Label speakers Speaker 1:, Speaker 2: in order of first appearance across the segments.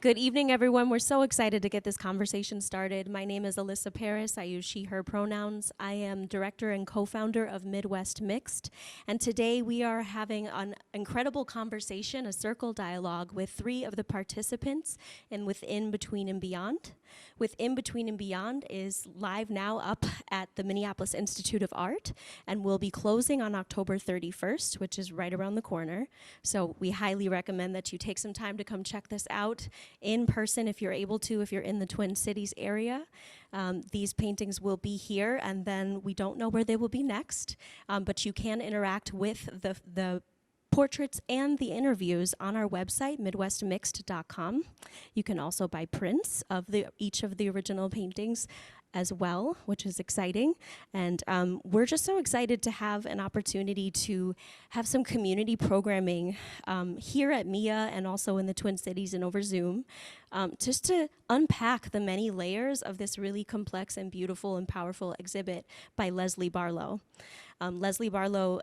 Speaker 1: Good evening, everyone. We're so excited to get this conversation started. My name is Alissa Paris. I use she, her pronouns. I am director and co-founder of MidWest Mixed. And today we are having an incredible conversation, a circle dialogue with three of the participants in Within, Between, and Beyond. Within, Between, and Beyond is live now up at the Minneapolis Institute of Art and will be closing on October 31st, which is right around the corner. So we highly recommend that you take some time to come check this out in person if you're able to, if you're in the Twin Cities area. These paintings will be here, and then we don't know where they will be next, but you can interact with the portraits and the interviews on our website, midwestmixed.com. You can also buy prints of each of the original paintings as well, which is exciting. And we're just so excited to have an opportunity to have some community programming here at MIA and also in the Twin Cities and over Zoom, just to unpack the many layers of this really complex and beautiful and powerful exhibit by Leslie Barlow. Leslie Barlow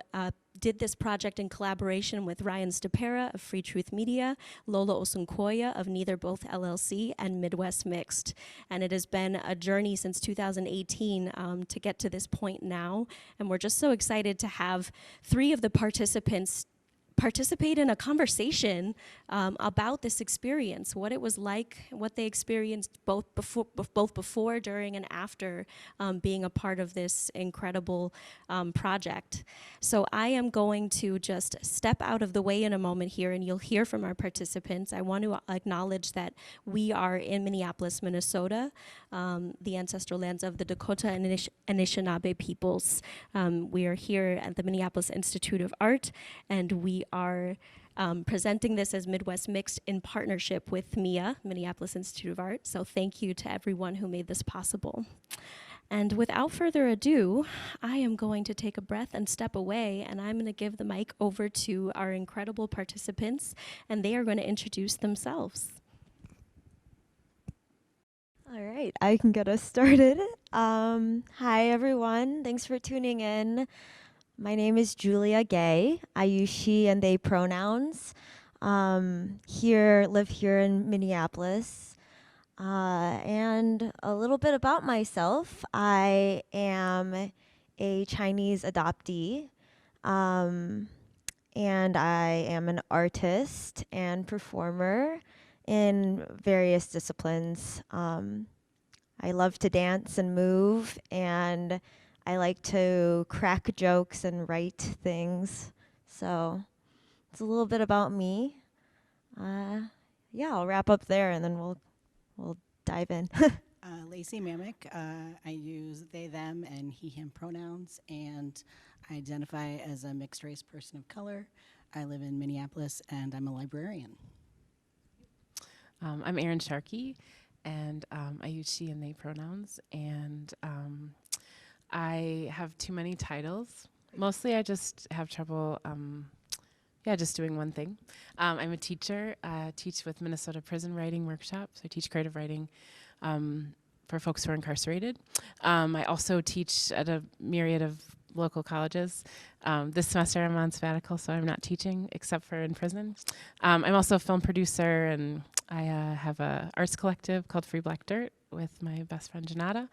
Speaker 1: did this project in collaboration with Ryan Stopera of Free Truth Media, Lola Osunkoya of Neither Both LLC, and MidWest Mixed. And it has been a journey since 2018 to get to this point now. And we're just so excited to have three of the participants participate in a conversation about this experience, what it was like, what they experienced both before, during, and after being a part of this incredible project. So I am going to just step out of the way in a moment here, and you'll hear from our participants. I want to acknowledge that we are in Minneapolis, Minnesota, the ancestral lands of the Dakhóta and Anishanaaabeg peoples. We are here at the Minneapolis Institute of Art, and we are presenting this as MidWest Mixed in partnership with MIA, Minneapolis Institute of Art. So thank you to everyone who made this possible. And without further ado, I am going to take a breath and step away, and I'm going to give the mic over to our incredible participants, and they are going to introduce themselves.
Speaker 2: All right, I can get us started. Hi, everyone. Thanks for tuning in. My name is Julia Gay. I use she and they pronouns. Live here in Minneapolis. And a little bit about myself. I am a Chinese adoptee. And I am an artist and performer in various disciplines. I love to dance and move, and I like to crack jokes and write things. So it's a little bit about me. I'll wrap up there, and then we'll dive in.
Speaker 3: Lacey Mamick. I use they, them, and he, him pronouns, and I identify as a mixed race person of color. I live in Minneapolis, and I'm a librarian.
Speaker 4: I'm Erin Sharkey, and I use she and they pronouns, and I have too many titles. Mostly I just have trouble just doing one thing. I'm a teacher, teach with Minnesota Prison Writing Workshops. I teach creative writing for folks who are incarcerated. I also teach at a myriad of local colleges. This semester I'm on sabbatical, so I'm not teaching except for in prison. I'm also a film producer, and I have a arts collective called Free Black Dirt with my best friend Janata.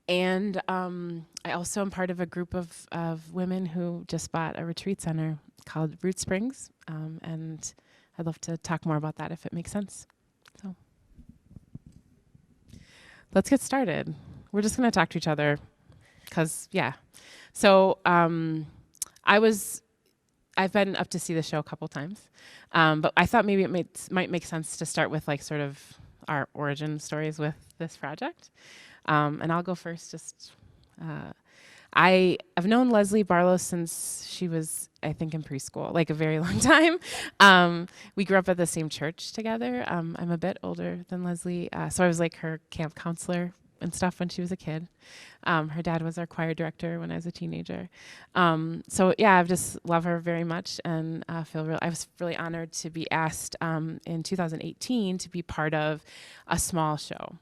Speaker 4: And I also am part of a group of women who just bought a retreat center called Root Springs, and I'd love to talk more about that if it makes sense. So let's get started. We're just going to talk to each other because, yeah. So I've been up to see the show a couple times, but I thought maybe it might make sense to start with like sort of our origin stories with this project. And I'll go first. I've known Leslie Barlow since she was, I think, in preschool, like a very long time. We grew up at the same church together. I'm a bit older than Leslie, so I was like her camp counselor and stuff when she was a kid. Her dad was our choir director when I was a teenager. So yeah, I just love her very much, and I was really honored to be asked in 2018 to be part of a small show.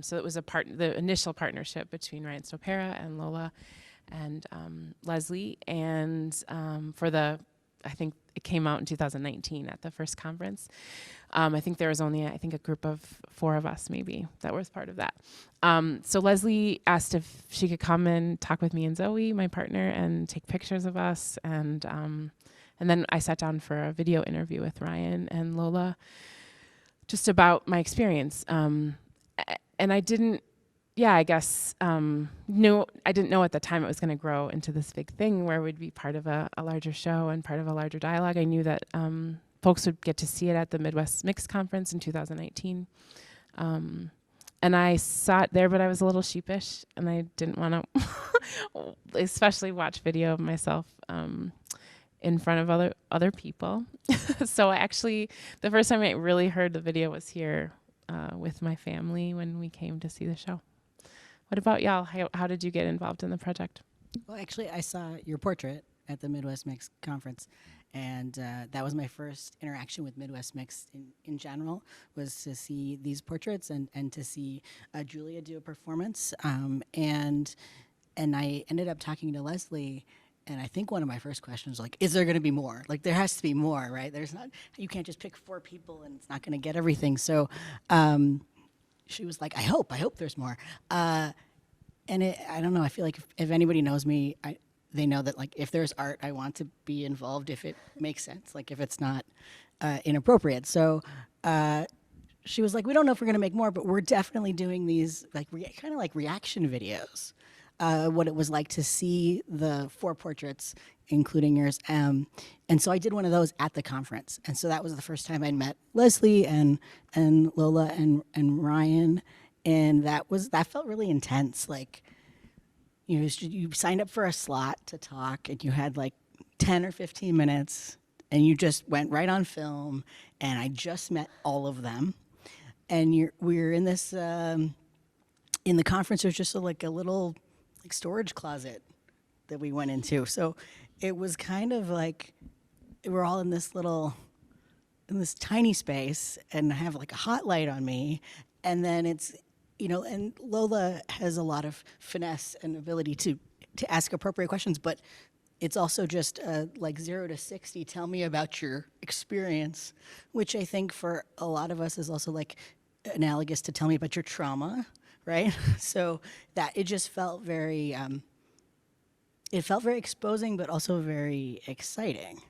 Speaker 4: So it was the initial partnership between Ryan Stopera and Lola and Leslie, and for the I think it came out in 2019 at the first conference. I think there was only, a group of 4 of us maybe that was part of that. So Leslie asked if she could come and talk with me and Zoe, my partner, and take pictures of us. And then I sat down for a video interview with Ryan and Lola, just about my experience. And I didn't, I didn't know at the time it was going to grow into this big thing where we'd be part of a larger show and part of a larger dialogue. I knew that folks would get to see it at the Midwest Mixed Conference in 2019. And I saw it there, but I was a little sheepish, and I didn't want to especially watch video of myself in front of other people. So actually, the first time I really heard the video was here with my family when we came to see the show. What about y'all? How did you get involved in the project?
Speaker 3: Well, actually, I saw your portrait at the Midwest Mixed conference, and that was my first interaction with Midwest Mixed in general, was to see these portraits and to see Julia do a performance. And I ended up talking to Leslie, and I think one of my first questions was like, is there going to be more? Like, there has to be more, right? You can't just pick 4 people and it's not going to get everything. So she was like, I hope there's more. I don't know, I feel like if anybody knows me, they know that, like, if there's art, I want to be involved if it makes sense, like if it's not inappropriate. So she was like, we don't know if we're going to make more, but we're definitely doing these like kind of like reaction videos. What it was like to see the 4 portraits, including yours. And so I did one of those at the conference. And so that was the first time I'd met Leslie and Lola and Ryan. And that felt really intense. Like, you signed up for a slot to talk, and you had like 10 or 15 minutes, and you just went right on film. And I just met all of them. And we were in this, in the conference, there's just a little storage closet that we went into. So it was kind of like we're all in this tiny space, and I have like a hot light on me, and then it's, and Lola has a lot of finesse and ability to ask appropriate questions, but it's also just like 0 to 60, tell me about your experience, which I think for a lot of us is also like analogous to tell me about your trauma, right? So that it just felt very, exposing, but also very exciting.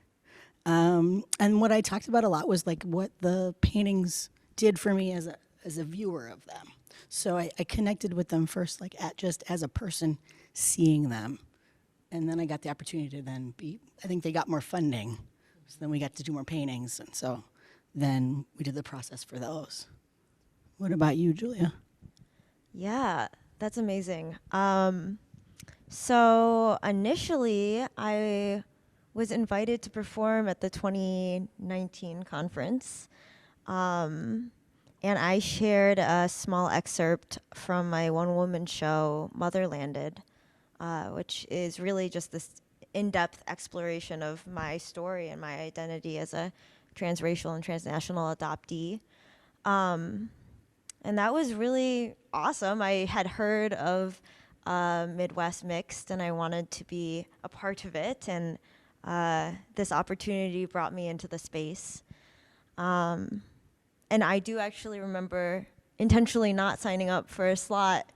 Speaker 3: And what I talked about a lot was like what the paintings did for me as a viewer of them. So I connected with them first, like just as a person seeing them. And then I got the opportunity to then I think they got more funding. So then we got to do more paintings. And so then we did the process for those. What about you, Julia?
Speaker 2: Yeah, that's amazing. So initially, I was invited to perform at the 2019 conference. And I shared a small excerpt from my one-woman show, Motherlanded, which is really just this in-depth exploration of my story and my identity as a transracial and transnational adoptee. And that was really awesome. I had heard of Midwest Mixed, and I wanted to be a part of it, and this opportunity brought me into the space. And I do actually remember intentionally not signing up for a slot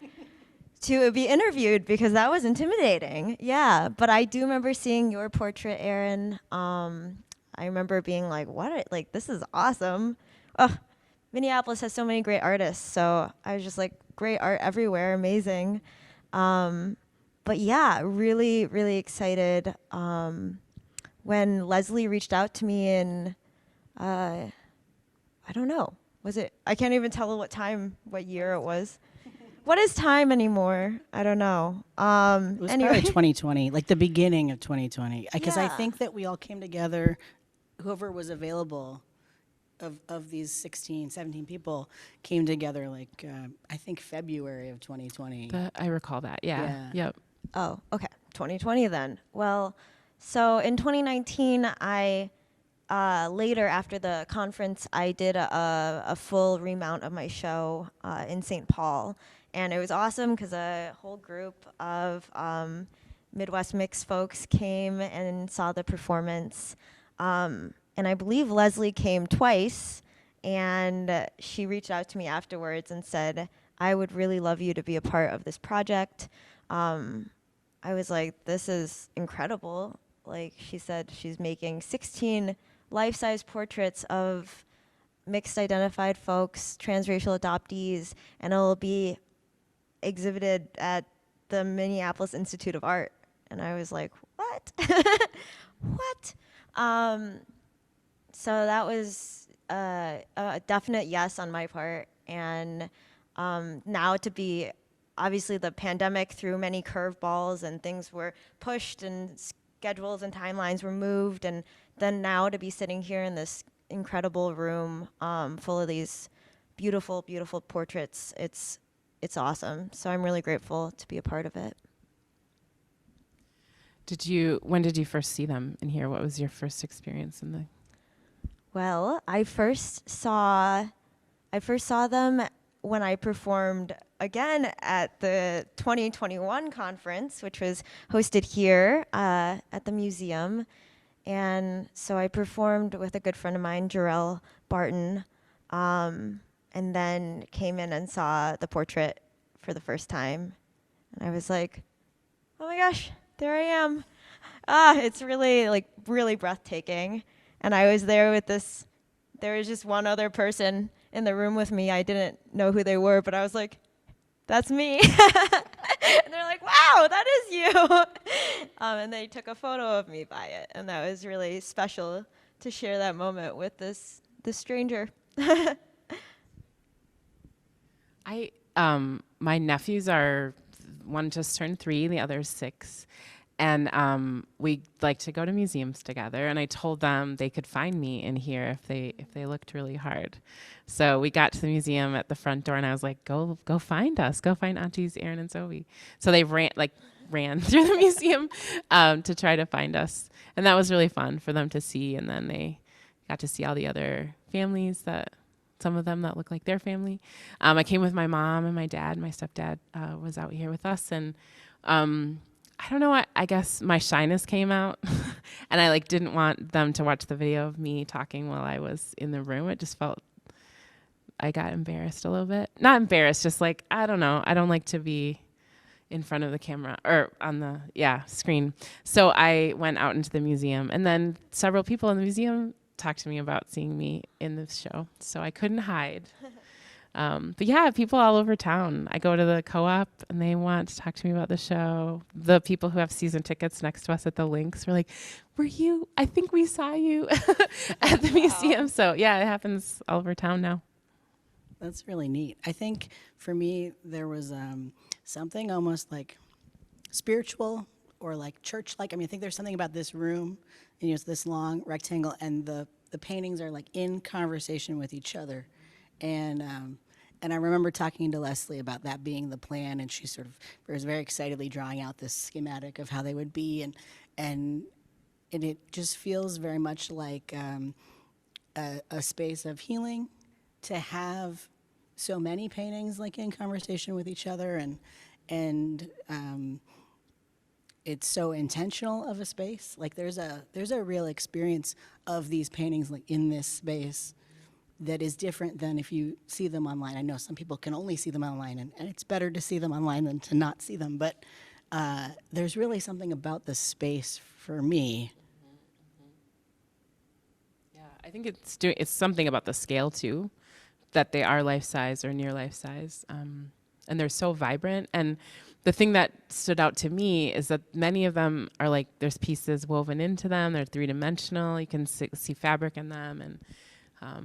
Speaker 2: to be interviewed because that was intimidating. Yeah, but I do remember seeing your portrait, Erin. I remember being like, what? Like, this is awesome. Oh, Minneapolis has so many great artists. So I was just like, great art everywhere, amazing. But yeah, really, really excited. When Leslie reached out to me in, I don't know. I can't even tell what year it was. What is time anymore? I don't know.
Speaker 3: It was
Speaker 2: anyway.
Speaker 3: probably 2020, like the beginning of 2020. Because I
Speaker 2: Yeah.
Speaker 3: think that we all came together, whoever was available of these 16, 17 people came together like, I think February of 2020.
Speaker 4: I recall that, yeah. Yep.
Speaker 2: Oh, okay. 2020 then. Well, so in 2019, I later after the conference, I did a full remount of my show in St. Paul. And it was awesome because a whole group of Midwest Mixed folks came and saw the performance. And I believe Leslie came twice, and she reached out to me afterwards and said, I would really love you to be a part of this project. I was like, this is incredible. Like, she said she's making 16 life-size portraits of mixed identified folks, transracial adoptees, and it'll be exhibited at the Minneapolis Institute of Art. And I was like, what? What? So that was a definite yes on my part. And now to be, obviously the pandemic threw many curveballs and things were pushed and schedules and timelines were moved. And then now to be sitting here in this incredible room full of these beautiful, beautiful portraits, it's awesome. So I'm really grateful to be a part of it.
Speaker 4: When did you first see them in here? What was your first experience in the?
Speaker 2: Well, I first saw them when I performed again at the 2021 conference, which was hosted here at the museum. And so I performed with a good friend of mine, Jarrell Barton, and then came in and saw the portrait for the first time. And I was like, oh my gosh, there I am. It's really breathtaking. And I was there with there was just one other person in the room with me. I didn't know who they were, but I was like, that's me. And they're like, wow, that is you. And they took a photo of me by it. And that was really special to share that moment with this stranger.
Speaker 4: My nephews one just turned 3, the other's 6. And we like to go to museums together. And I told them they could find me in here if they looked really hard. So we got to the museum at the front door, and I was like, go find us. Go find Aunties Erin and Zoe. So they ran through the museum to try to find us. And that was really fun for them to see. And then they got to see all the other families some of them that look like their family. I came with my mom and my dad. My stepdad was out here with us. And I don't know, I guess my shyness came out. And I didn't want them to watch the video of me talking while I was in the room. It just felt, I got embarrassed a little bit. Not embarrassed, just I don't know. I don't like to be in front of the camera or on the screen. So I went out into the museum, and then several people in the museum talked to me about seeing me in this show. So I couldn't hide. But yeah, people all over town. I go to the co-op and they want to talk to me about the show. The people who have season tickets next to us at the links were like, I think we saw you at the museum. So yeah, it happens all over town now.
Speaker 3: That's really neat. I think for me, there was something almost spiritual or church-like. I mean, I think there's something about this room, and it's this long rectangle, and the paintings are in conversation with each other. And I remember talking to Leslie about that being the plan, and she sort of was very excitedly drawing out this schematic of how they would be, and it just feels very much like a space of healing to have so many paintings in conversation with each other, and it's so intentional of a space. There's a real experience of these paintings in this space that is different than if you see them online. I know some people can only see them online, and it's better to see them online than to not see them, but there's really something about the space for me.
Speaker 4: Yeah, I think it's something about the scale too, that they are life-size or near life-size, and they're so vibrant. And the thing that stood out to me is that many of them are there's pieces woven into them, they're 3-dimensional, you can see fabric in them, and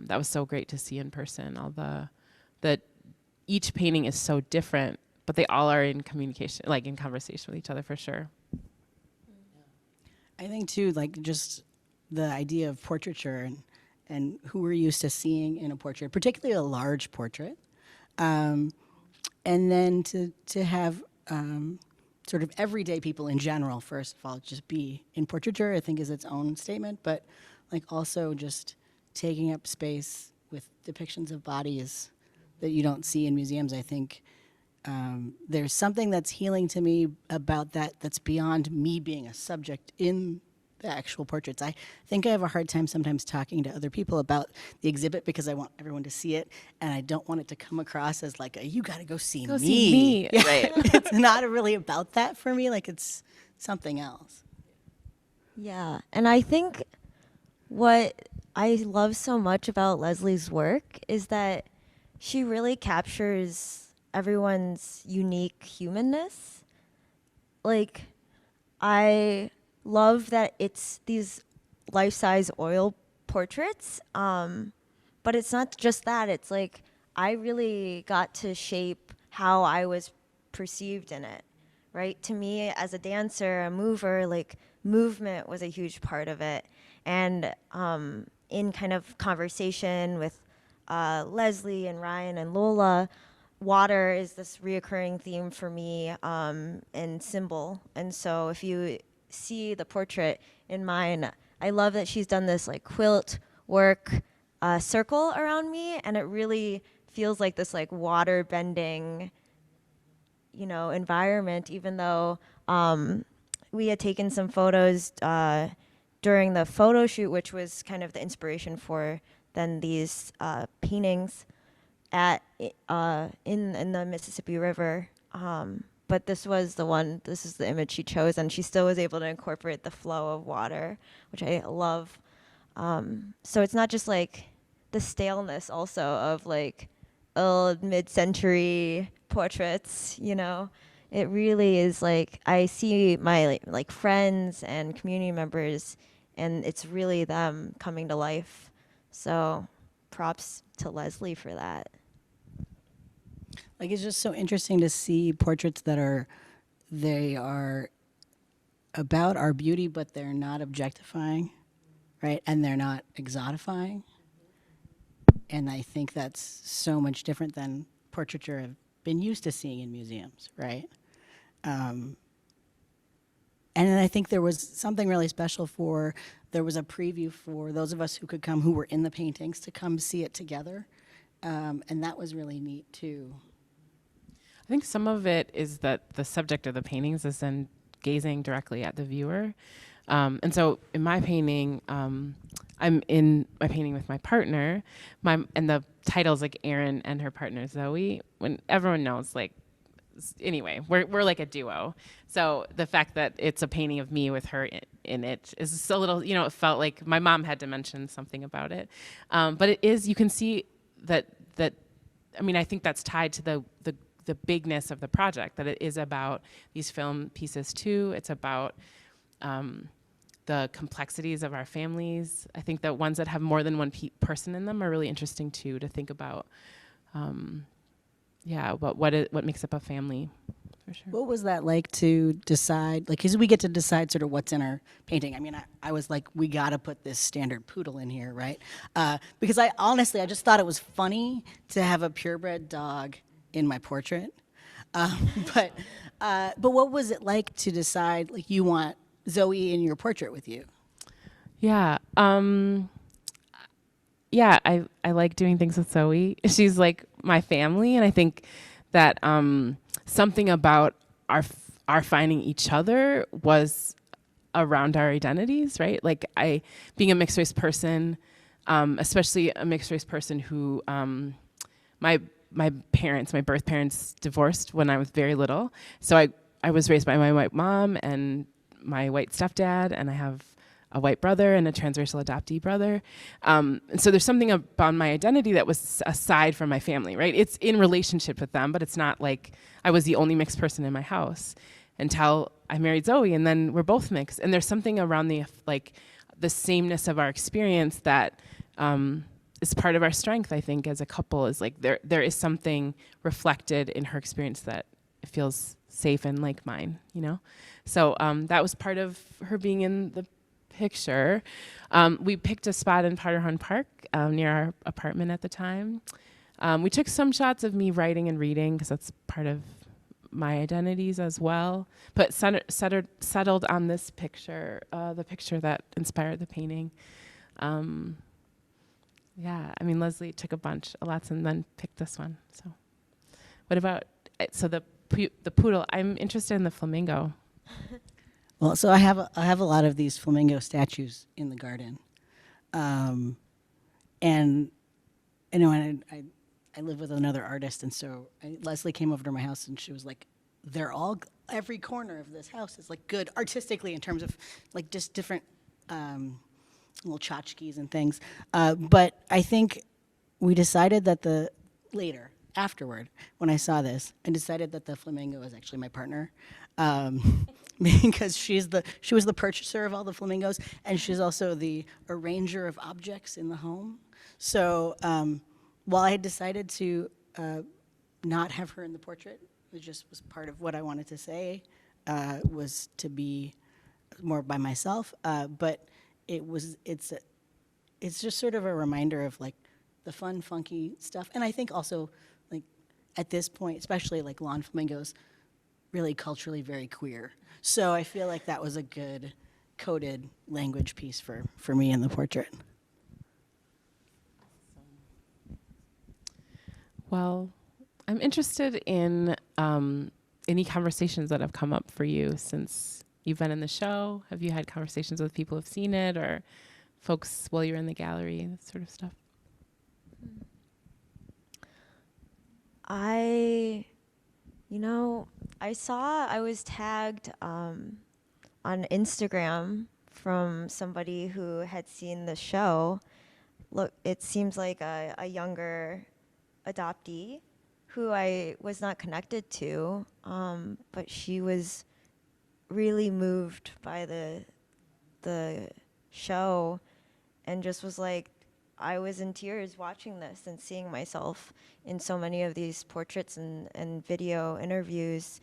Speaker 4: that was so great to see in person. That each painting is so different, but they all are in communication, in conversation with each other for sure.
Speaker 3: I think too, just the idea of portraiture and who we're used to seeing in a portrait, particularly a large portrait, and then to have sort of everyday people in general, first of all, just be in portraiture, I think is its own statement, but also just taking up space with depictions of bodies that you don't see in museums. I think there's something that's healing to me about that's beyond me being a subject in the actual portraits. I think I have a hard time sometimes talking to other people about the exhibit because I want everyone to see it, and I don't want it to come across as like you got to go see
Speaker 4: Go
Speaker 3: me.
Speaker 4: see me,
Speaker 3: Yeah.
Speaker 4: right?
Speaker 3: It's not really about that for me. Like it's something else.
Speaker 2: Yeah, and I think what I love so much about Leslie's work is that she really captures everyone's unique humanness. Like, I love that it's these life-size oil portraits, but it's not just that. It's like I really got to shape how I was perceived in it, right? To me, as a dancer, a mover, like movement was a huge part of it. And in kind of conversation with Leslie and Ryan and Lola, water is this reoccurring theme for me and symbol. And so if you see the portrait in mine, I love that she's done this like quilt work circle around me, and it really feels like this like water bending, environment, even though we had taken some photos during the photo shoot, which was kind of the inspiration for then these paintings at in the Mississippi River. But this is the image she chose, and she still was able to incorporate the flow of water, which I love. So it's not just like the staleness also of like old mid-century portraits, It really is like I see my like friends and community members, and it's really them coming to life. So props to Leslie for that.
Speaker 3: Like it's just so interesting to see portraits they are about our beauty, but they're not objectifying, right? And they're not exotifying. And I think that's so much different than portraiture I've been used to seeing in museums, right? And then I think there was something really special there was a preview for those of us who could come, who were in the paintings, to come see it together. And that was really neat too.
Speaker 4: I think some of it is that the subject of the paintings is then gazing directly at the viewer. And so in my painting, I'm in my painting with my partner, and the title's like Erin and her partner Zoe, when everyone knows, like, anyway, we're like a duo. So the fact that it's a painting of me with her in it is a little, it felt like my mom had to mention something about it. But it is, you can see that, I mean, I think that's tied to the bigness of the project, that it is about these film pieces too. It's about the complexities of our families. I think that ones that have more than one person in them are really interesting too, to think about. About what makes up a family, for sure.
Speaker 3: What was that like to decide, like, because we get to decide sort of what's in our painting. I mean, I was like, we got to put this standard poodle in here, right? Because I just thought it was funny to have a purebred dog in my portrait. But what was it like to decide, like, you want Zoe in your portrait with you?
Speaker 4: Yeah. I like doing things with Zoe. She's like my family, and I think that something about our finding each other was around our identities, right? Like being a mixed race person, especially a mixed race person who my birth parents divorced when I was very little. So I was raised by my white mom and my white stepdad, and I have a white brother and a transracial adoptee brother. And so there's something about my identity that was aside from my family, right? It's in relationship with them, but it's not like I was the only mixed person in my house until I married Zoe, and then we're both mixed. And there's something around the sameness of our experience that is part of our strength, I think, as a couple, is like there is something reflected in her experience that feels safe and like mine, So that was part of her being in the picture. We picked a spot in Powderhorn Park near our apartment at the time. We took some shots of me writing and reading because that's part of my identities as well, but settled on this picture, the picture that inspired the painting. Leslie took a lots and then picked this one. So what about, the poodle? I'm interested in the flamingo.
Speaker 3: Well, so I have a lot of these flamingo statues in the garden, and you know, and I live with another artist, and so Leslie came over to my house, and she was like, "They're all every corner of this house is like good artistically in terms of like just different little tchotchkes and things." But I think we decided that afterward, when I saw this, I decided that the flamingo was actually my partner. Because she was the purchaser of all the flamingos, and she's also the arranger of objects in the home. So while I had decided to not have her in the portrait, it just was part of what I wanted to say, was to be more by myself. But it's just sort of a reminder of like the fun, funky stuff, and I think also like at this point, especially like lawn flamingos, really culturally very queer. So I feel like that was a good coded language piece for me in the portrait.
Speaker 4: Well, I'm interested in any conversations that have come up for you since you've been in the show. Have you had conversations with people who've seen it, or folks while you're in the gallery, that sort of stuff?
Speaker 2: I was tagged on Instagram from somebody who had seen the show. Look, it seems like a younger adoptee who I was not connected to, but she was really moved by the show and just was like, I was in tears watching this and seeing myself in so many of these portraits and video interviews.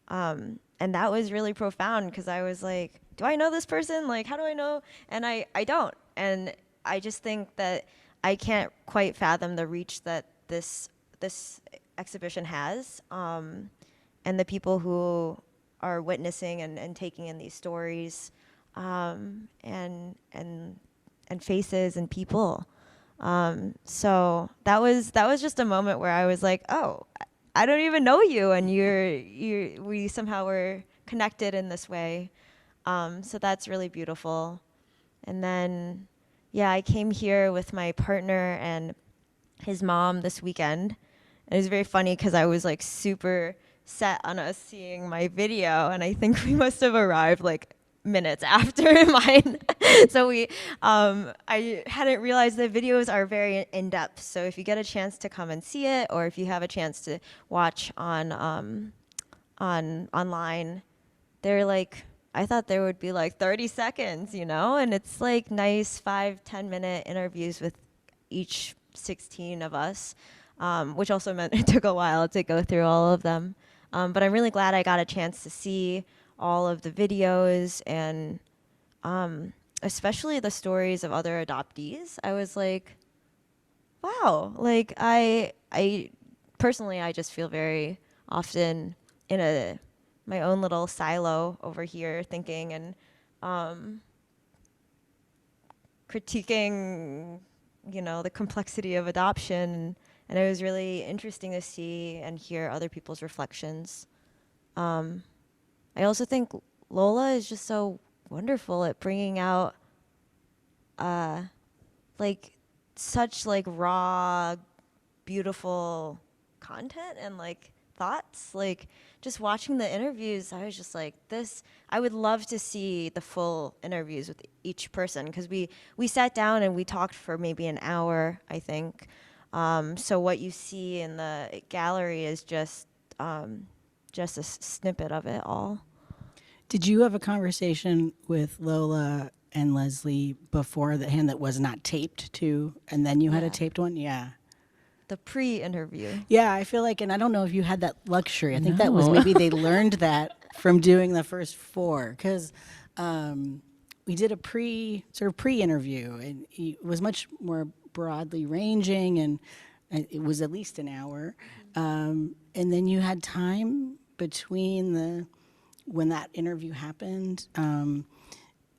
Speaker 2: And that was really profound because I was like, do I know this person? Like, how do I know? And I don't. And I just think that I can't quite fathom the reach that this exhibition has. And the people who are witnessing and taking in these stories, and faces and people. So that was just a moment where I was like, oh, I don't even know you, and we somehow were connected in this way. So that's really beautiful. And then, yeah, I came here with my partner and his mom this weekend. And it was very funny because I was like super set on us seeing my video, and I think we must have arrived like minutes after mine. So I hadn't realized the videos are very in-depth. So if you get a chance to come and see it, or if you have a chance to watch on online, they're like, I thought there would be like 30 seconds, and it's like nice 5-10 minute interviews with each 16 of us, which also meant it took a while to go through all of them. But I'm really glad I got a chance to see all of the videos, and especially the stories of other adoptees. I was like, wow, like I personally, I just feel very often in my own little silo over here thinking and critiquing, the complexity of adoption. And it was really interesting to see and hear other people's reflections. I also think Lola is just so wonderful at bringing out like such like raw, beautiful content and like thoughts. Like just watching the interviews, I was just like, I would love to see the full interviews with each person, because we sat down and we talked for maybe an hour, I think. So what you see in the gallery is just a snippet of it all.
Speaker 3: Did you have a conversation with Lola and Leslie beforehand that was not taped too, and then you had a taped one? Yeah.
Speaker 2: The pre-interview.
Speaker 3: Yeah, I feel like, and I don't know if you had that luxury. I think that was maybe they learned that from doing the first 4, because we did a pre-interview, and it was much more broadly ranging, and it was at least an hour. And then you had time between when that interview happened, and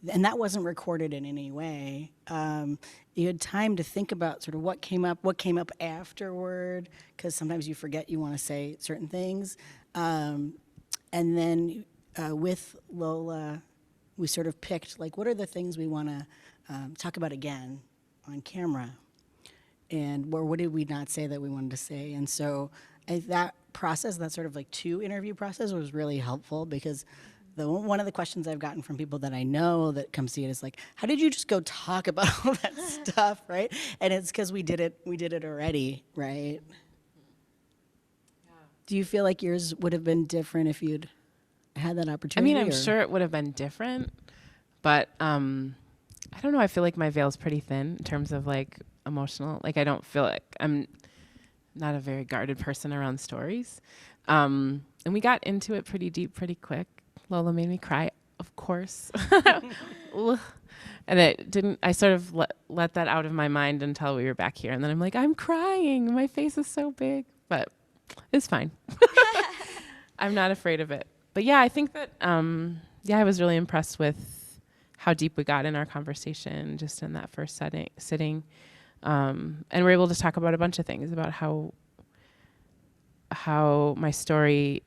Speaker 3: that wasn't recorded in any way. You had time to think about sort of what came up afterward, because sometimes you forget you want to say certain things. And then with Lola we sort of picked, like, what are the things we want to talk about again on camera? And what did we not say that we wanted to say? And so that process, that sort of like 2 interview process, was really helpful, because one of the questions I've gotten from people that I know that come see it is like, how did you just go talk about all that stuff, right? And it's because we did it already, right? Yeah. Do you feel like yours would have been different if you'd had that opportunity?
Speaker 4: I mean, I'm sure it would have been different, but I don't know. I feel like my veil's pretty thin in terms of like emotional. Like, I don't feel like I'm not a very guarded person around stories. And we got into it pretty deep, pretty quick. Lola made me cry, of course. And it didn't, I sort of let that out of my mind until we were back here. And then I'm like, I'm crying. My face is so big, but it's fine. I'm not afraid of it. But yeah, I think that, I was really impressed with how deep we got in our conversation just in that first sitting. And we're able to talk about a bunch of things, about how my story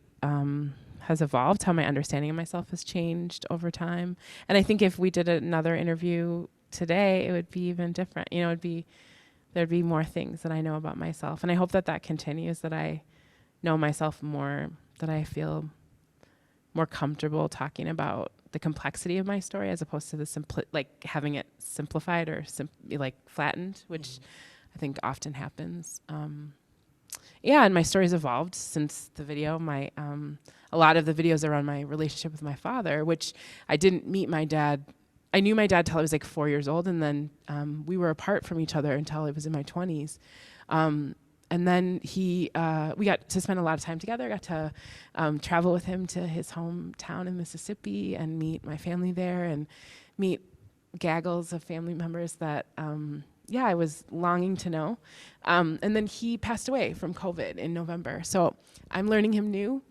Speaker 4: has evolved, how my understanding of myself has changed over time. And I think if we did another interview today, it would be even different. You know, there'd be more things that I know about myself. And I hope that continues, that I know myself more, that I feel more comfortable talking about the complexity of my story as opposed to the like having it simplified or like flattened, which I think often happens. And my story's evolved since the video. A lot of the videos are on my relationship with my father, which I didn't meet my dad. I knew my dad till I was like 4 years old, and then we were apart from each other until I was in my 20s. And then we got to spend a lot of time together. I got to travel with him to his hometown in Mississippi and meet my family there and meet gaggles of family members that, I was longing to know. And then he passed away from COVID in November. So I'm learning him new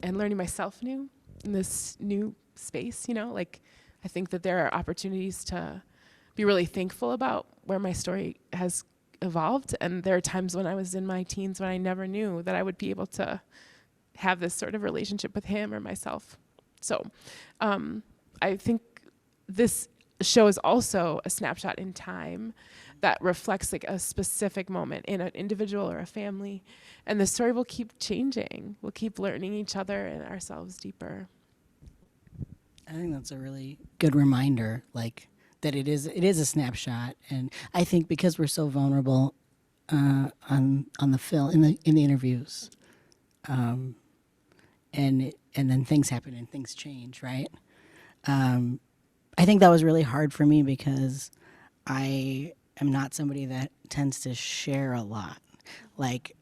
Speaker 4: and learning myself new in this new space, you know? Like, I think that there are opportunities to be really thankful about where my story has evolved. And there are times when I was in my teens when I never knew that I would be able to have this sort of relationship with him or myself. So I think this show is also a snapshot in time that reflects like a specific moment in an individual or a family. And the story will keep changing. We'll keep learning each other and ourselves deeper.
Speaker 3: I think that's a really good reminder, like, that it is a snapshot. And I think because we're so vulnerable on the film, in the interviews, and then things happen and things change, right? I think that was really hard for me because I am not somebody that tends to share a lot. Like,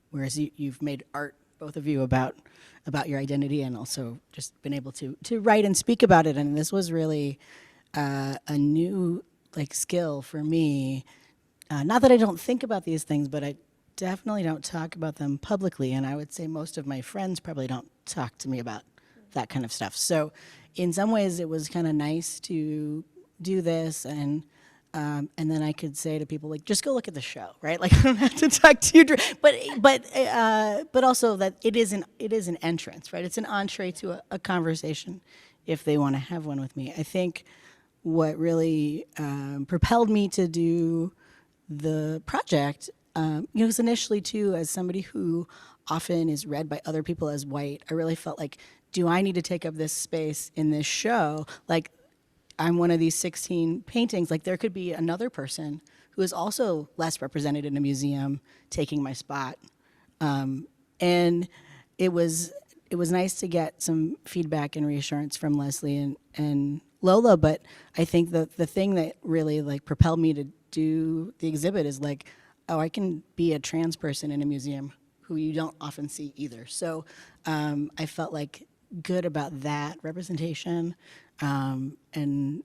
Speaker 3: whereas you've made art, both of you, about your identity, and also just been able to write and speak about it. And this was really a new skill for me. Not that I don't think about these things, but I definitely don't talk about them publicly. And I would say most of my friends probably don't talk to me about that kind of stuff. So in some ways it was kind of nice to do this, and then I could say to people, like, just go look at the show, right? Like, I don't have to talk to you, but also that it is an entrance, right? It's an entree to a conversation if they want to have one with me. I think what really propelled me to do the project, was initially too, as somebody who often is read by other people as white, I really felt like, do I need to take up this space in this show? Like, I'm one of these 16 paintings. Like, there could be another person who is also less represented in a museum taking my spot. And it was nice to get some feedback and reassurance from Leslie and Lola, but I think the thing that really propelled me to do the exhibit is I can be a trans person in a museum who you don't often see either. So I felt good about that representation, and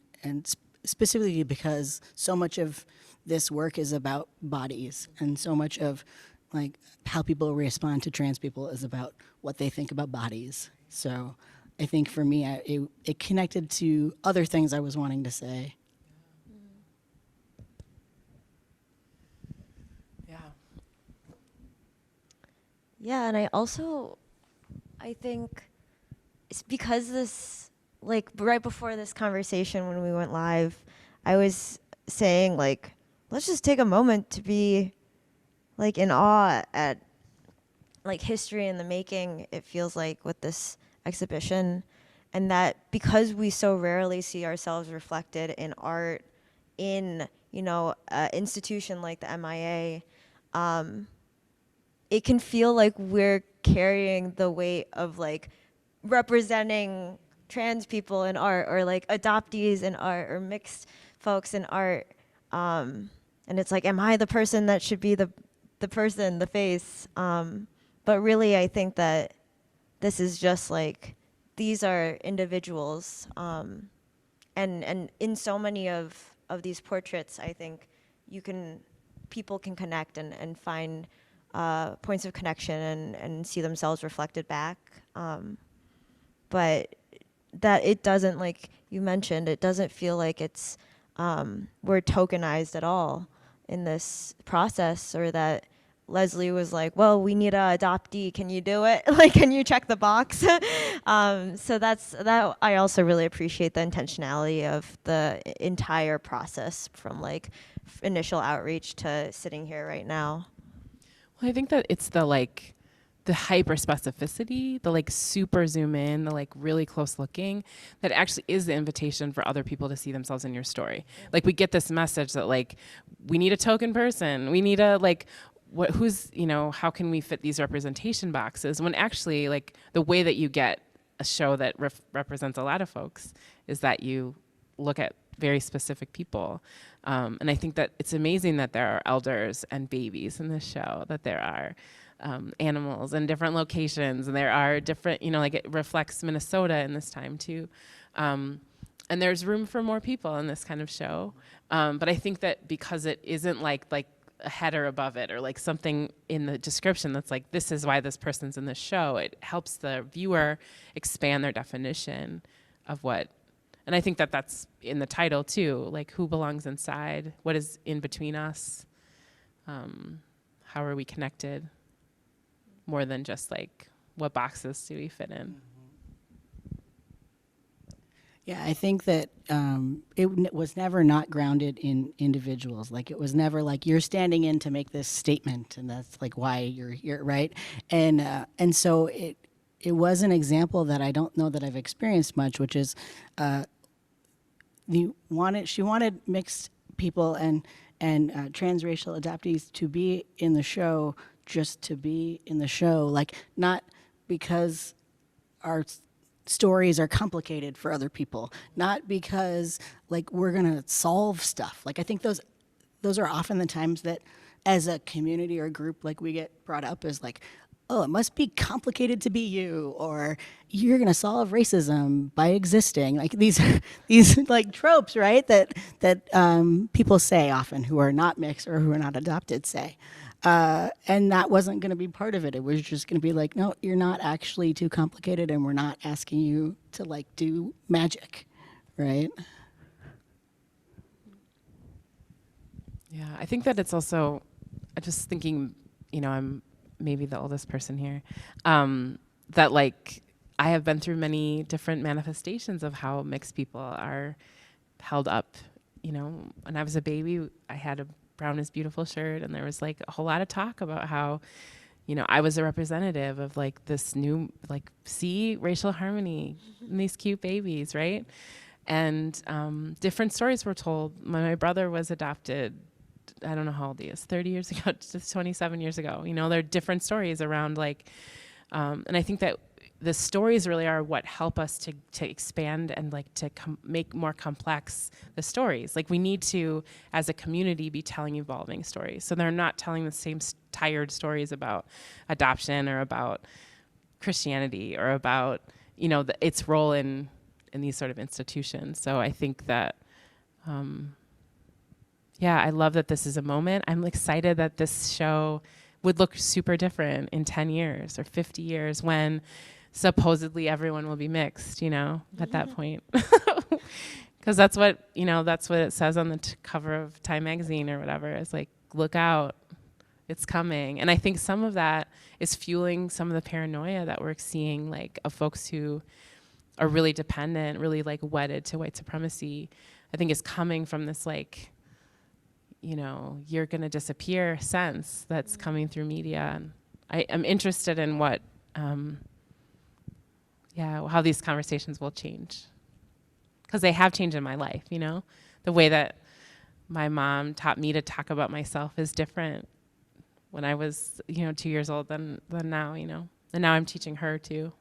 Speaker 3: specifically because so much of this work is about bodies, and so much of how people respond to trans people is about what they think about bodies. So I think for me, it connected to other things I was wanting to say.
Speaker 2: Yeah, and I think it's because like right before this conversation when we went live, I was saying like, let's just take a moment to be like in awe at like history in the making, it feels like, with this exhibition. And that because we so rarely see ourselves reflected in art in, you know, an institution like the MIA, it can feel like we're carrying the weight of like representing trans people in art, or like adoptees in art, or mixed folks in art. And it's like, am I the person that should be the person, the face? But really, I think that this is just like, these are individuals. And in so many of these portraits, I think people can connect and find points of connection and see themselves reflected back. But that it doesn't, like you mentioned, it doesn't feel like it's we're tokenized at all in this process, or that Leslie was like, well, we need a adoptee, can you do it? Like, can you check the box? So that I also really appreciate the intentionality of the entire process, from like initial outreach to sitting here right now.
Speaker 4: Well, I think that it's the hyper specificity, the like super zoom in, the like really close looking, that actually is the invitation for other people to see themselves in your story. Like, we get this message that like, we need a token person, we need a like, who's, you know, how can we fit these representation boxes, when actually like the way that you get a show that represents a lot of folks is that you look at very specific people. And I think that it's amazing that there are elders and babies in this show, that there are animals in different locations, and there are different, you know, like it reflects Minnesota in this time too. And there's room for more people in this kind of show. But I think that because it isn't like a header above it, or like something in the description that's like, this is why this person's in this show, it helps the viewer expand their definition of what, and I think that that's in the title too, like who belongs inside, what is in between us, how are we connected, more than just like what boxes do we fit in.
Speaker 3: Yeah, I think that was never not grounded in individuals. Like, it was never like, you're standing in to make this statement, and that's like why you're here, right? And so it was an example that I don't know that I've experienced much, which is she wanted mixed people and transracial adoptees to be in the show, just to be in the show, like, not because our stories are complicated for other people, not because like we're gonna solve stuff. Like, I think those are often the times that as a community or group, like, we get brought up as like, oh, it must be complicated to be you, or you're gonna solve racism by existing. Like, these like tropes, right? That people say often, who are not mixed or who are not adopted, say. And that wasn't going to be part of it. It was just going to be like, no, you're not actually too complicated, and we're not asking you to like do magic, right?
Speaker 4: Yeah, I think that it's also, just thinking, you know, I'm maybe the oldest person here, that like, I have been through many different manifestations of how mixed people are held up. You know, when I was a baby, I had a Brown is Beautiful shirt, and there was like a whole lot of talk about how, you know, I was a representative of like this new, like, see racial harmony in these cute babies, right? And different stories were told. My brother was adopted, I don't know how old he is, 30 years ago, just 27 years ago. You know, there are different stories around like, and I think that the stories really are what help us to expand and like to make more complex the stories. Like, we need to, as a community, be telling evolving stories. So they're not telling the same tired stories about adoption or about Christianity or about, you know, its role in these sort of institutions. So I think that, yeah, I love that this is a moment. I'm excited that this show would look super different in 10 years or 50 years when supposedly everyone will be mixed, you know, at that point. Because that's what, you know, that's what it says on the cover of Time magazine or whatever. It's like, look out, it's coming. And I think some of that is fueling some of the paranoia that we're seeing, like, of folks who are really dependent, really like wedded to white supremacy, I think is coming from this like, you know, you're going to disappear sense that's coming through media. And I am interested in what, how these conversations will change. Because they have changed in my life, you know? The way that my mom taught me to talk about myself is different when I was, 2 years old than now, And now I'm teaching her to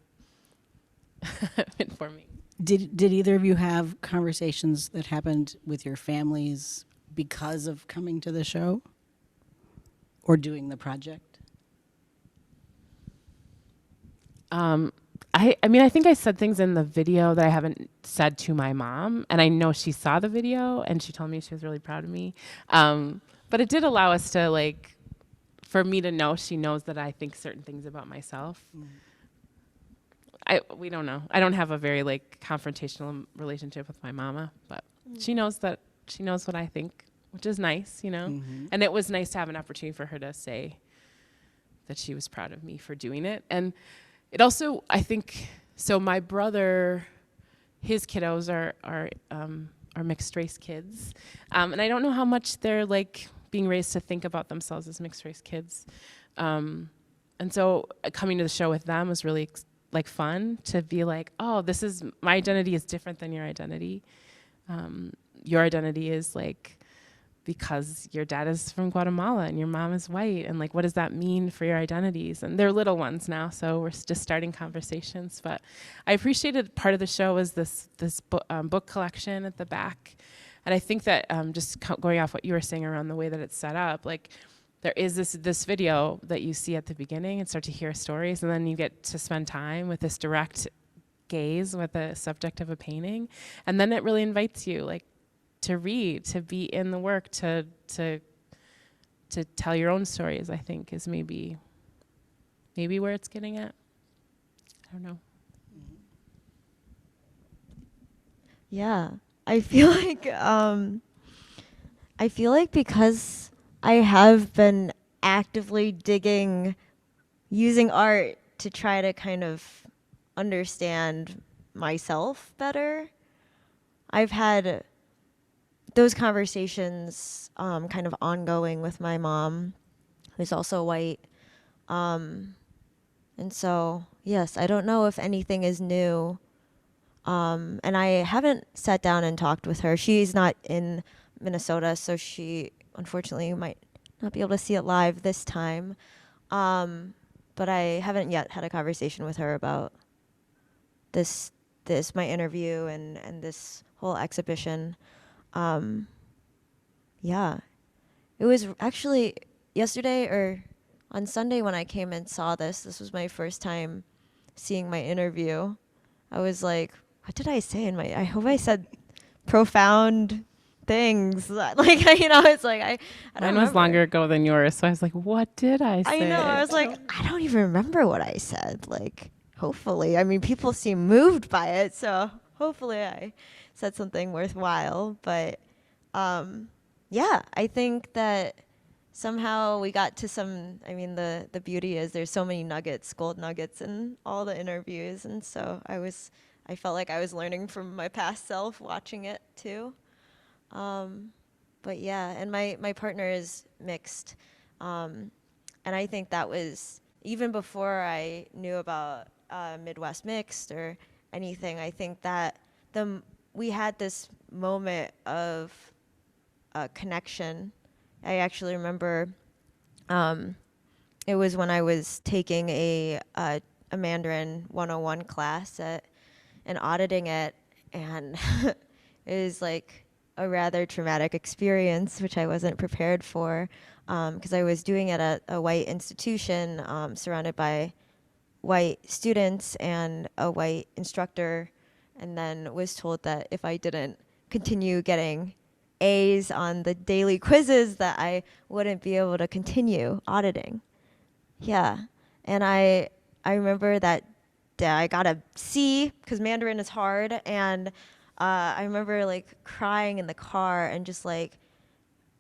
Speaker 4: inform me.
Speaker 3: Did either of you have conversations that happened with your families because of coming to the show or doing the project?
Speaker 4: I think I said things in the video that I haven't said to my mom, and I know she saw the video and she told me she was really proud of me. But it did allow us to for me to know she knows that I think certain things about myself. We don't know. I don't have a very confrontational relationship with my mama, but she knows what I think, which is nice,
Speaker 3: Mm-hmm.
Speaker 4: And it was nice to have an opportunity for her to say that she was proud of me for doing it. And it also, I think, so my brother, his kiddos are mixed race kids, and I don't know how much they're being raised to think about themselves as mixed race kids, and so coming to the show with them was really fun to be oh, this is my identity is different than your identity. Your identity is because your dad is from Guatemala and your mom is white, and what does that mean for your identities? And they're little ones now, so we're just starting conversations. But I appreciated part of the show was this book collection at the back, and I think that just going off what you were saying around the way that it's set up, there is this video that you see at the beginning and start to hear stories, and then you get to spend time with this direct gaze with the subject of a painting, and then it really invites you to read, to be in the work, to tell your own stories, I think is maybe where it's getting at. I don't know.
Speaker 2: Yeah, I feel like because I have been actively using art to try to kind of understand myself better, I've had those conversations kind of ongoing with my mom, who's also white. And so, yes, I don't know if anything is new. And I haven't sat down and talked with her. She's not in Minnesota, so she unfortunately might not be able to see it live this time. But I haven't yet had a conversation with her about this my interview and this whole exhibition. Yeah, it was actually yesterday or on Sunday when I came and saw this. This was my first time seeing my interview. I was like, what did I say I hope I said profound things. It's I don't
Speaker 4: Mine was
Speaker 2: remember.
Speaker 4: longer ago than yours, so I was like, what did I say?
Speaker 2: I know. I was like, I don't even remember what I said. Hopefully, I mean, people seem moved by it, so hopefully I said something worthwhile. But yeah, I think that somehow we got to the beauty is there's so many nuggets, gold nuggets in all the interviews. And so I felt like I was learning from my past self watching it too. But yeah, and my partner is mixed. And I think that was, even before I knew about Midwest Mixed or anything, I think that we had this moment of connection. I actually remember it was when I was taking a Mandarin 101 class and auditing it, and it was a rather traumatic experience, which I wasn't prepared for, because I was doing it at a white institution, surrounded by white students and a white instructor, and then was told that if I didn't continue getting A's on the daily quizzes that I wouldn't be able to continue auditing. Yeah, and I remember that I got a C because Mandarin is hard, and I remember crying in the car and just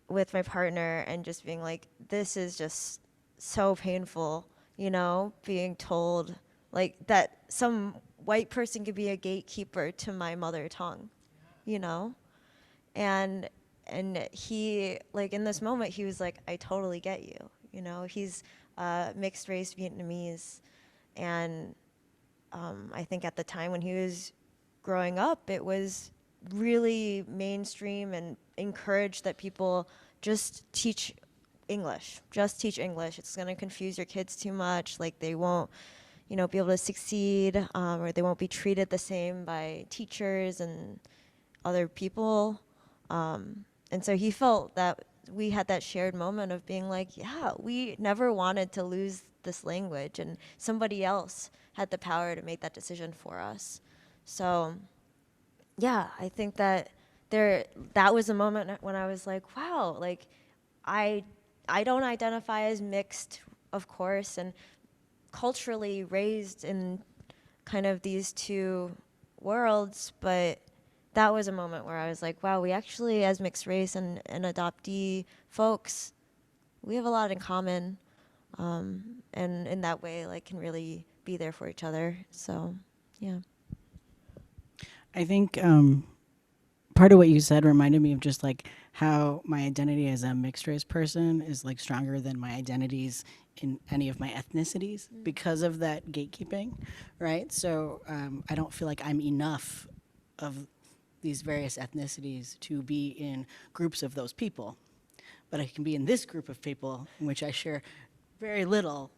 Speaker 2: with my partner and just being this is just so painful, being told that some white person could be a gatekeeper to my mother tongue, you know? And he, like, in this moment, he was like, I totally get you, you know? He's mixed race Vietnamese, and I think at the time when he was growing up, it was really mainstream and encouraged that people just teach English. Just teach English. It's going to confuse your kids too much. Like, they won't, you know, be able to succeed, or they won't be treated the same by teachers and other people. And so he felt that we had that shared moment of being like, yeah, we never wanted to lose this language, and somebody else had the power to make that decision for us. So yeah, I think that that was a moment when I was like, wow, like, I don't identify as mixed, of course, and culturally raised in kind of these two worlds, but that was a moment where I was like, wow, we actually, as mixed race and adoptee folks, we have a lot in common, and in that way, like, can really be there for each other. So, yeah.
Speaker 3: I think part of what you said reminded me of just like how my identity as a mixed race person is like stronger than my identities in any of my ethnicities because of that gatekeeping, right? So I don't feel like I'm enough of these various ethnicities to be in groups of those people, but I can be in this group of people in which I share very little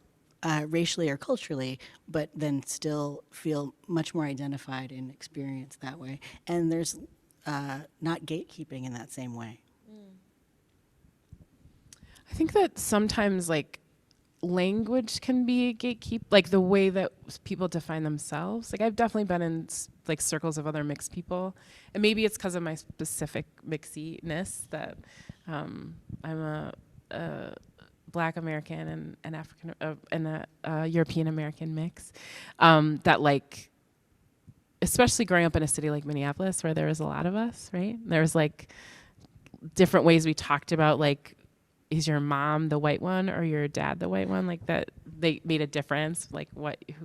Speaker 3: racially or culturally, but then still feel much more identified and experienced that way. And there's not gatekeeping in that same way.
Speaker 4: I think that sometimes, like, language can be gatekeep, like the way that people define themselves. Like, I've definitely been in like circles of other mixed people, and maybe it's because of my specific mixiness that I'm a Black American and African and a European American mix. That, like, especially growing up in a city like Minneapolis, where there was a lot of us, right? There was like different ways we talked about, like, is your mom the white one or your dad the white one? Like, that they made a difference, like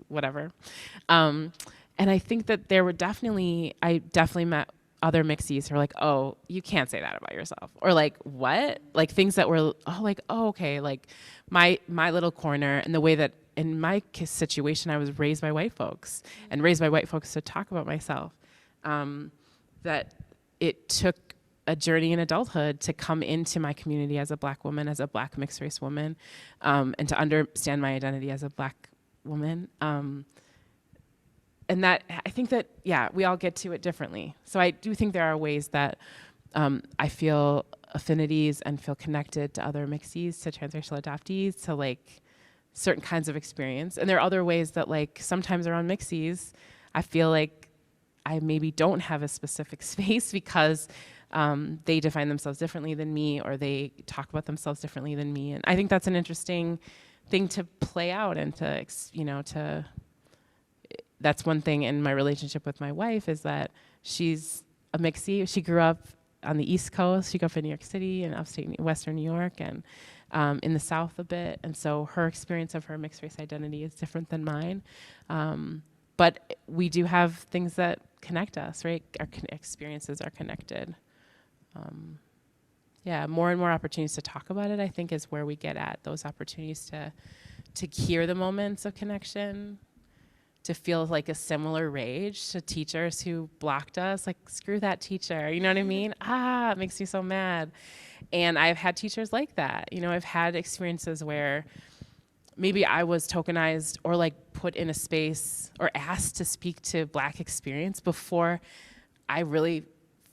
Speaker 4: whatever. And I think that I definitely met other mixies who are like, oh, you can't say that about yourself. Or like, what? Like, things that were, okay, like my little corner, and the way that in my situation, I was raised by white folks and raised by white folks to talk about myself. That it took a journey in adulthood to come into my community as a Black woman, as a Black mixed race woman, and to understand my identity as a Black woman. And that, I think that, yeah, we all get to it differently. So I do think there are ways that I feel affinities and feel connected to other mixies, to transracial adoptees, to like certain kinds of experience. And there are other ways that, like, sometimes around mixies, I feel like I maybe don't have a specific space because they define themselves differently than me, or they talk about themselves differently than me. And I think that's an interesting thing to play out and that's one thing in my relationship with my wife, is that she's a mixie. She grew up on the East Coast. She grew up in New York City and upstate Western New York, and in the South a bit. And so her experience of her mixed race identity is different than mine. But we do have things that connect us, right? Our experiences are connected. More and more opportunities to talk about it, I think, is where we get at those opportunities to hear the moments of connection, to feel like a similar rage to teachers who blocked us, like, screw that teacher, you know what I mean? It makes me so mad. And I've had teachers like that. You know, I've had experiences where maybe I was tokenized or like put in a space or asked to speak to Black experience before I really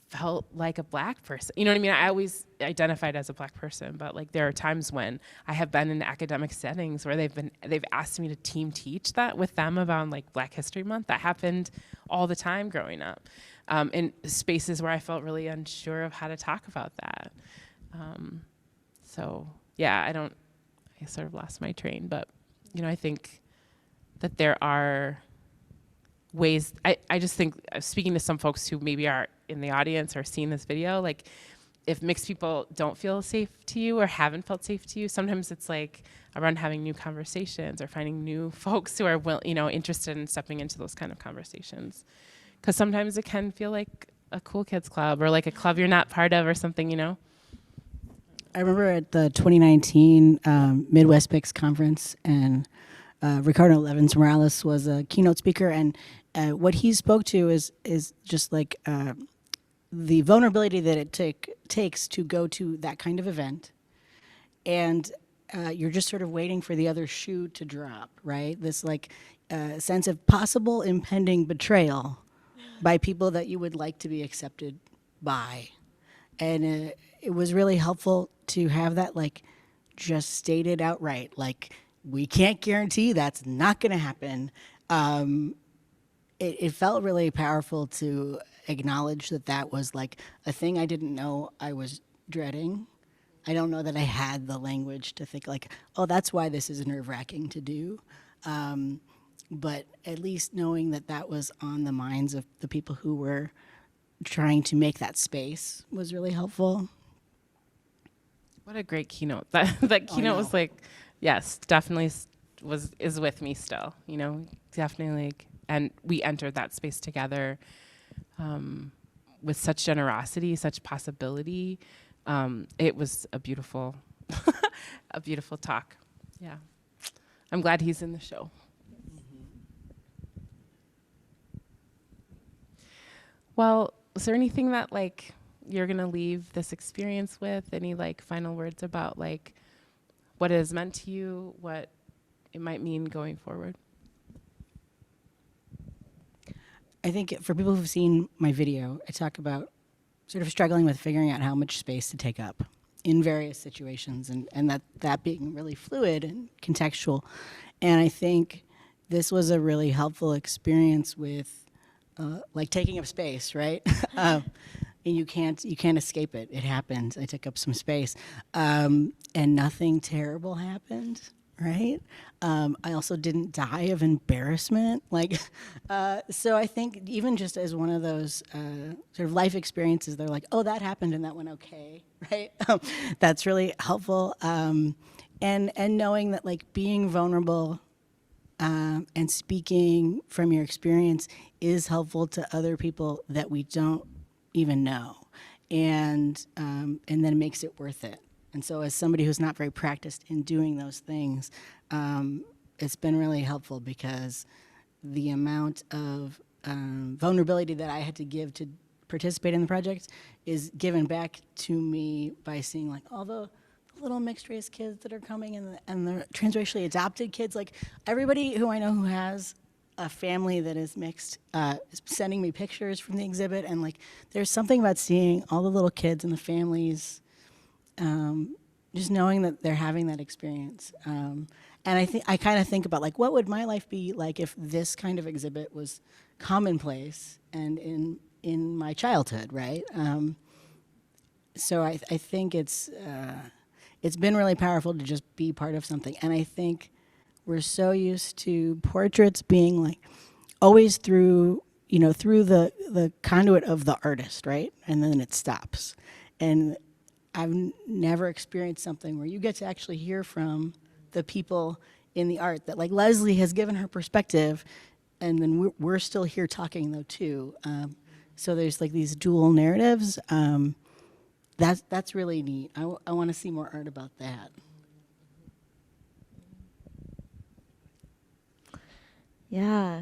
Speaker 4: felt like a Black person. You know what I mean? I always identified as a Black person, but like there are times when I have been in academic settings where they've asked me to team teach that with them about like Black History Month. That happened all the time growing up, in spaces where I felt really unsure of how to talk about that. I sort of lost my train, but you know, I think that there are ways. I just think, speaking to some folks who maybe are in the audience or seeing this video, like, if mixed people don't feel safe to you or haven't felt safe to you, sometimes it's like around having new conversations or finding new folks who are interested in stepping into those kind of conversations. Because sometimes it can feel like a cool kids club or like a club you're not part of or something.
Speaker 3: I remember at the 2019 Midwest Mixed conference, and Ricardo Levins Morales was a keynote speaker, and what he spoke to is just like the vulnerability that it takes to go to that kind of event, and you're just sort of waiting for the other shoe to drop, right? This like sense of possible impending betrayal by people that you would like to be accepted by. And it was really helpful to have that like just stated outright, like we can't guarantee that's not gonna happen. It felt really powerful to acknowledge that was like a thing I didn't know I was dreading. I don't know that I had the language to think like, oh, that's why this is nerve-wracking to do. But at least knowing that was on the minds of the people who were trying to make that space was really helpful.
Speaker 4: What a great keynote. That keynote was like, yes, definitely is with me still, definitely like, and we entered that space together with such generosity, such possibility. It was a beautiful, a beautiful talk. Yeah. I'm glad he's in the show. Well, is there anything that like you're gonna leave this experience with? Any like final words about like what it has meant to you, what it might mean going forward?
Speaker 3: I think for people who've seen my video, I talk about sort of struggling with figuring out how much space to take up in various situations, and that being really fluid and contextual. And I think this was a really helpful experience with like taking up space, right? And you can't escape it. It happened. I took up some space, and nothing terrible happened, right? I also didn't die of embarrassment. Like, so I think even just as one of those sort of life experiences, they're like, oh, that happened and that went okay, right? That's really helpful. And knowing that like being vulnerable and speaking from your experience is helpful to other people that we don't even know, and then it makes it worth it. And so as somebody who's not very practiced in doing those things, it's been really helpful because the amount of vulnerability that I had to give to participate in the project is given back to me by seeing like all the little mixed race kids that are coming and the transracially adopted kids. Like everybody who I know who has a family that is mixed is sending me pictures from the exhibit, and like there's something about seeing all the little kids and the families, just knowing that they're having that experience. And I kind of think about like what would my life be like if this kind of exhibit was commonplace and in my childhood, right? So I think it's been really powerful to just be part of something. And I think we're so used to portraits being like always through the conduit of the artist, right? And then it stops. And I've never experienced something where you get to actually hear from the people in the art, that like Leslie has given her perspective, and then we're still here talking though too. So there's like these dual narratives. That's really neat. I want to see more art about that.
Speaker 2: Yeah,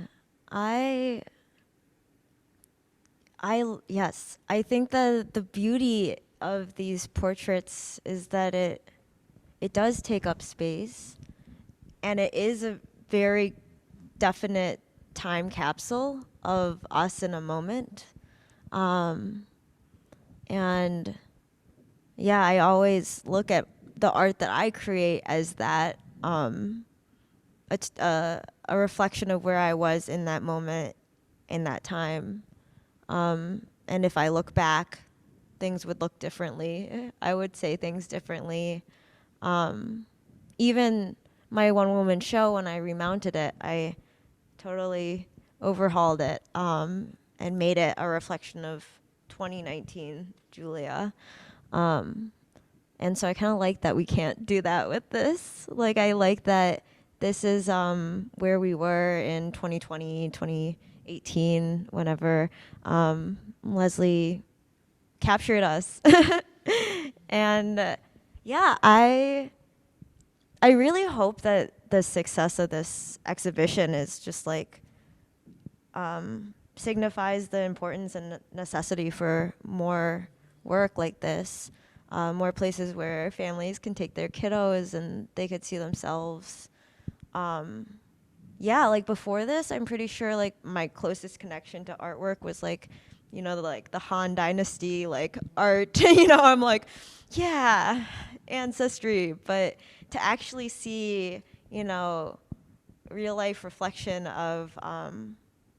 Speaker 2: yes, I think that the beauty of these portraits is that it does take up space, and it is a very definite time capsule of us in a moment. And yeah, I always look at the art that I create as that, a reflection of where I was in that moment, in that time. And if I look back, things would look differently. I would say things differently. Even my one-woman show, when I remounted it, I totally overhauled it and made it a reflection of 2019 Julia. And so I kind of like that we can't do that with this. Like, I like that this is where we were in 2020, 2018, whenever Leslie captured us. And yeah, I really hope that the success of this exhibition is just like signifies the importance and necessity for more work like this, more places where families can take their kiddos and they could see themselves. Yeah, like before this, I'm pretty sure like my closest connection to artwork was like, you know, like the Han Dynasty, like art, you know, I'm like, yeah, ancestry. But to actually see, you know, real life reflection of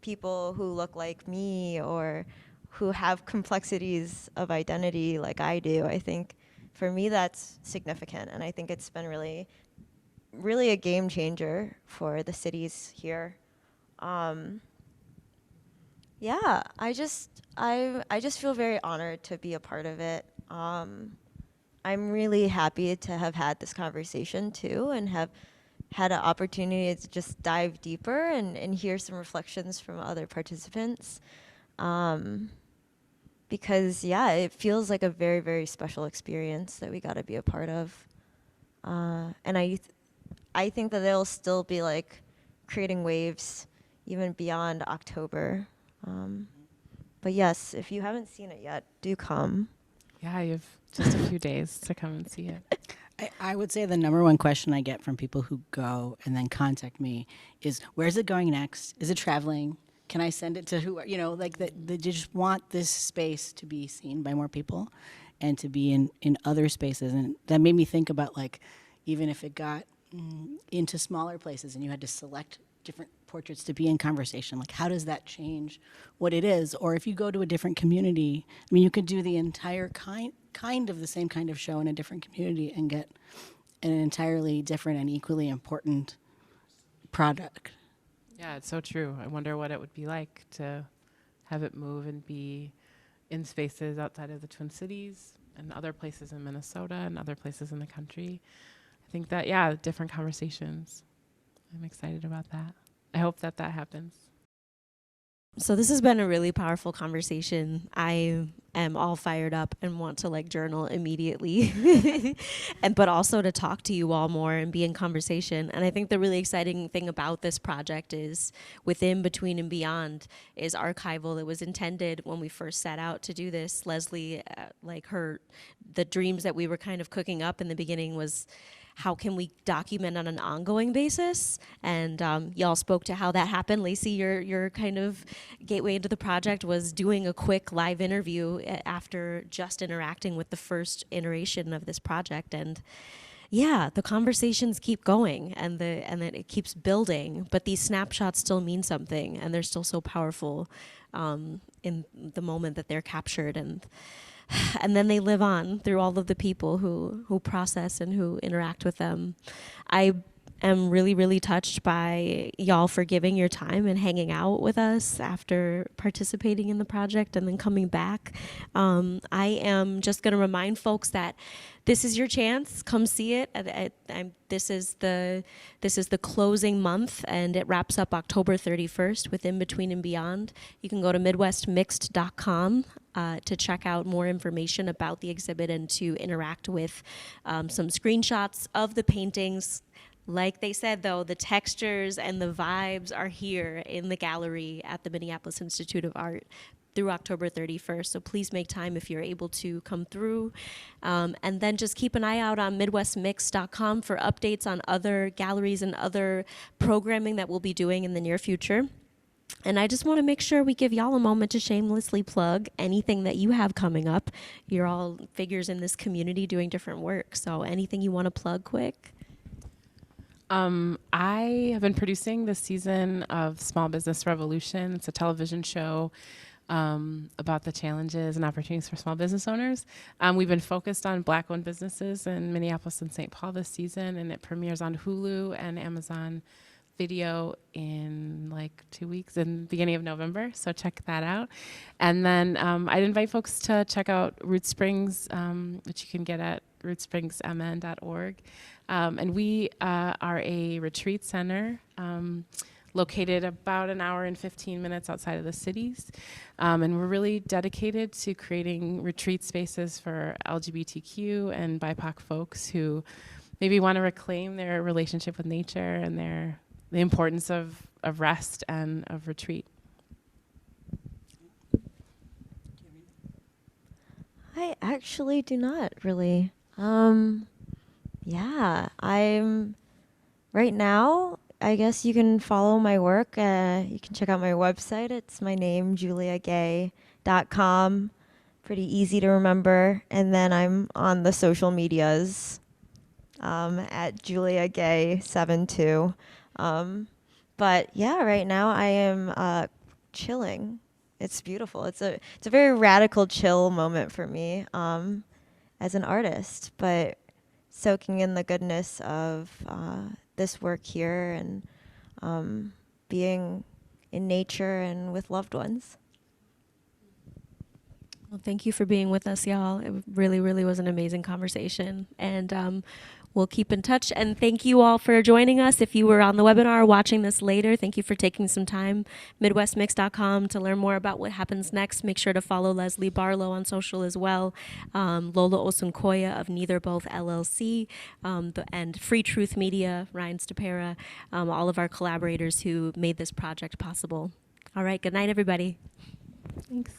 Speaker 2: people who look like me or who have complexities of identity like I do, I think for me that's significant. And I think it's been really a game changer for the cities here. Yeah, I just feel very honored to be a part of it. I'm really happy to have had this conversation too, and have had an opportunity to just dive deeper and hear some reflections from other participants. Because yeah, it feels like a very, very special experience that we got to be a part of. And I think that they'll still be like creating waves even beyond October. But yes, if you haven't seen it yet, do come.
Speaker 4: Yeah, you have just a few days to come and see it.
Speaker 3: I would say the number one question I get from people who go and then contact me is, where's it going next? Is it traveling? Can I send it to who, you know, like they just want this space to be seen by more people and to be in other spaces. And that made me think about, like, even if it got into smaller places and you had to select different portraits to be in conversation, like how does that change what it is? Or if you go to a different community, I mean, you could do the entire kind of the same kind of show in a different community and get an entirely different and equally important product.
Speaker 4: Yeah, it's so true. I wonder what it would be like to have it move and be in spaces outside of the Twin Cities and other places in Minnesota and other places in the country. I think that, yeah, different conversations. I'm excited about that. I hope that happens.
Speaker 1: So this has been a really powerful conversation. I am all fired up and want to like journal immediately, but also to talk to you all more and be in conversation. And I think the really exciting thing about this project is Within, Between, and Beyond is archival. It was intended when we first set out to do this. Leslie, the dreams that we were kind of cooking up in the beginning was, how can we document on an ongoing basis? And y'all spoke to how that happened. Lacey, your kind of gateway into the project was doing a quick live interview after just interacting with the first iteration of this project. And yeah, the conversations keep going and then it keeps building, but these snapshots still mean something and they're still so powerful in the moment that they're captured. And then they live on through all of the people who process and who interact with them. I am really, really touched by y'all for giving your time and hanging out with us after participating in the project and then coming back. I am just going to remind folks that this is your chance. Come see it. This is the closing month, and it wraps up October 31st with In Between and Beyond. You can go to MidWestMixed.com to check out more information about the exhibit and to interact with some screenshots of the paintings. Like they said, though, the textures and the vibes are here in the gallery at the Minneapolis Institute of Art through October 31st. So please make time if you're able to come through. And then just keep an eye out on MidWestMix.com for updates on other galleries and other programming that we'll be doing in the near future. And I just want to make sure we give y'all a moment to shamelessly plug anything that you have coming up. You're all figures in this community doing different work. So anything you want to plug quick?
Speaker 4: I have been producing this season of Small Business Revolution. It's a television show about the challenges and opportunities for small business owners. We've been focused on Black-owned businesses in Minneapolis and St. Paul this season, and it premieres on Hulu and Amazon video in like 2 weeks, in the beginning of November, so check that out. And then I'd invite folks to check out Root Springs, which you can get at rootspringsmn.org. And we are a retreat center located about an hour and 15 minutes outside of the cities. And we're really dedicated to creating retreat spaces for LGBTQ and BIPOC folks who maybe want to reclaim their relationship with nature and the importance of rest and of retreat.
Speaker 2: I actually do not really. Yeah, I'm right now. I guess you can follow my work. You can check out my website. It's my name, juliagay.com. Pretty easy to remember. And then I'm on the social medias at juliagay72. But yeah, right now I am chilling. It's beautiful. It's a very radical chill moment for me as an artist, but soaking in the goodness of this work here and being in nature and with loved ones.
Speaker 1: Well, thank you for being with us, y'all. It really, really was an amazing conversation. And we'll keep in touch. And thank you all for joining us. If you were on the webinar or watching this later, thank you for taking some time. MidwestMix.com to learn more about what happens next. Make sure to follow Leslie Barlow on social as well. Lola Osunkoya of Neither Both LLC, and Free Truth Media, Ryan Stopera, all of our collaborators who made this project possible. All right, good night, everybody.
Speaker 4: Thanks.